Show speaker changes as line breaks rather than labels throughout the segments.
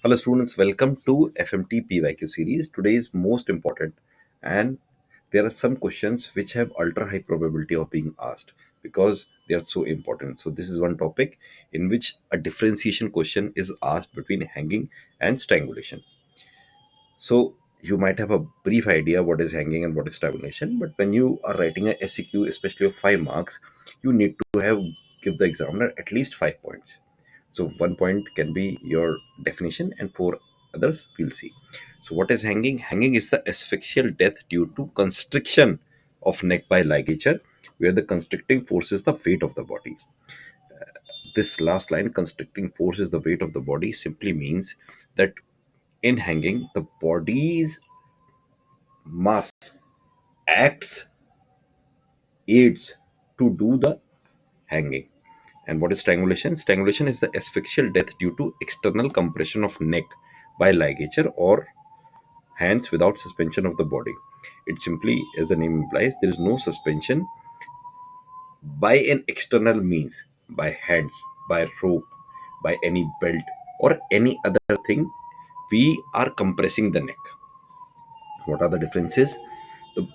Hello students, welcome to FMT PYQ series. Today is most important and there are some questions which have ultra high probability of being asked because they are so important. So this is one topic in which a differentiation question is asked between hanging and strangulation. So you might have a brief idea what is hanging and what is strangulation, but when you are writing a SEQ, especially of 5 marks, you need to have give the examiner at least 5 points. So 1 point can be your definition, and four others we'll see. So what is hanging? Hanging is the asphyxial death due to constriction of neck by ligature, where the constricting force is the weight of the body. This last line, constricting force is the weight of the body, simply means that in hanging, the body's mass acts, aids to do the hanging. And what is strangulation? Strangulation is the asphyxial death due to external compression of neck by ligature or hands without suspension of the body. It simply, as the name implies, there is no suspension by an external means, by hands, by rope, by any belt, or any other thing. We are compressing the neck. What are the differences? The,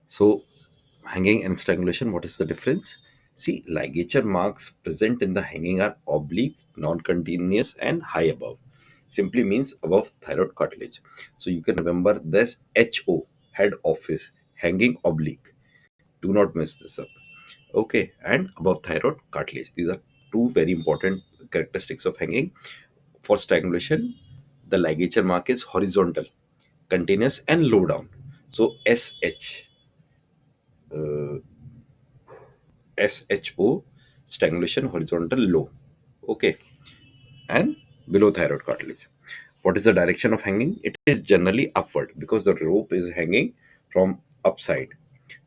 so, hanging and strangulation, what is the difference? See, ligature marks present in the hanging are oblique, non-continuous, and high above. Simply means above thyroid cartilage. So you can remember this HO, head office, hanging oblique. Do not mess this up. Okay, and above thyroid cartilage. These are two very important characteristics of hanging. For strangulation, the ligature mark is horizontal, continuous, and low down. So SH. SHO, strangulation horizontal low. Okay, and below thyroid cartilage. What is the direction of hanging? It is generally upward because the rope is hanging from upside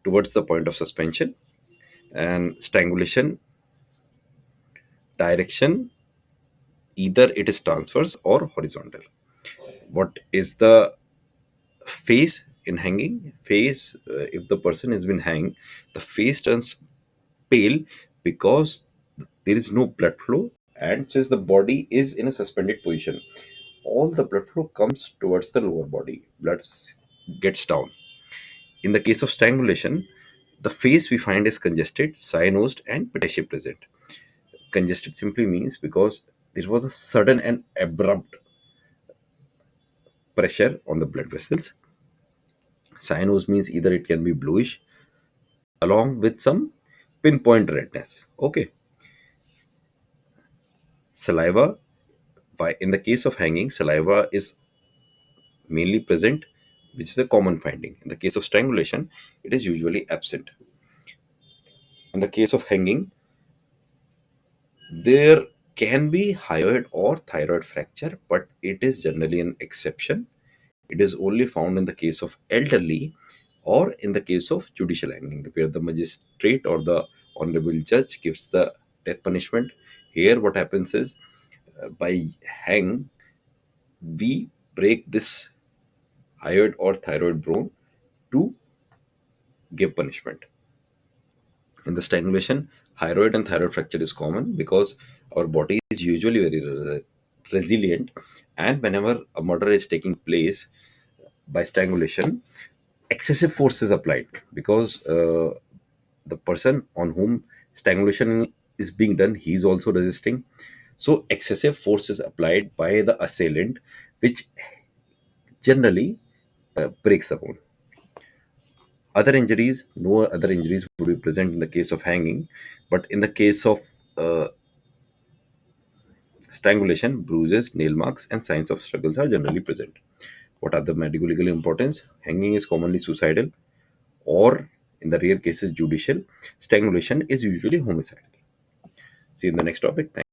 towards the point of suspension. And strangulation direction, either it is transverse or horizontal. What is the face in hanging? Face, if the person has been hanged, the face turns pale because there is no blood flow, and since the body is in a suspended position, all the blood flow comes towards the lower body, gets down. In the case of strangulation, the face we find is congested, cyanosed, and potassium present. Congested simply means because there was a sudden and abrupt pressure on the blood vessels. Cyanosed means either it can be bluish along with some pinpoint redness. Okay. Saliva, in the case of hanging, saliva is mainly present, which is a common finding. In the case of strangulation, it is usually absent. In the case of hanging, there can be hyoid or thyroid fracture, but it is generally an exception. It is only found in the case of elderly or in the case of judicial hanging, where the magistrate or the honorable judge gives the death punishment. Here, what happens is by hang, we break this hyoid or thyroid bone to give punishment. In the strangulation, hyoid and thyroid fracture is common because our body is usually very resilient, and whenever a murder is taking place by strangulation, excessive force is applied because the person on whom strangulation is being done, he is also resisting. So excessive force is applied by the assailant, which generally breaks the bone. Other injuries, no other injuries would be present in the case of hanging, but in the case of strangulation, bruises, nail marks, and signs of struggles are generally present. What are the medical legal importance? Hanging is commonly suicidal, or in the rare cases, judicial. Strangulation is usually homicidal. See you in the next topic. Thank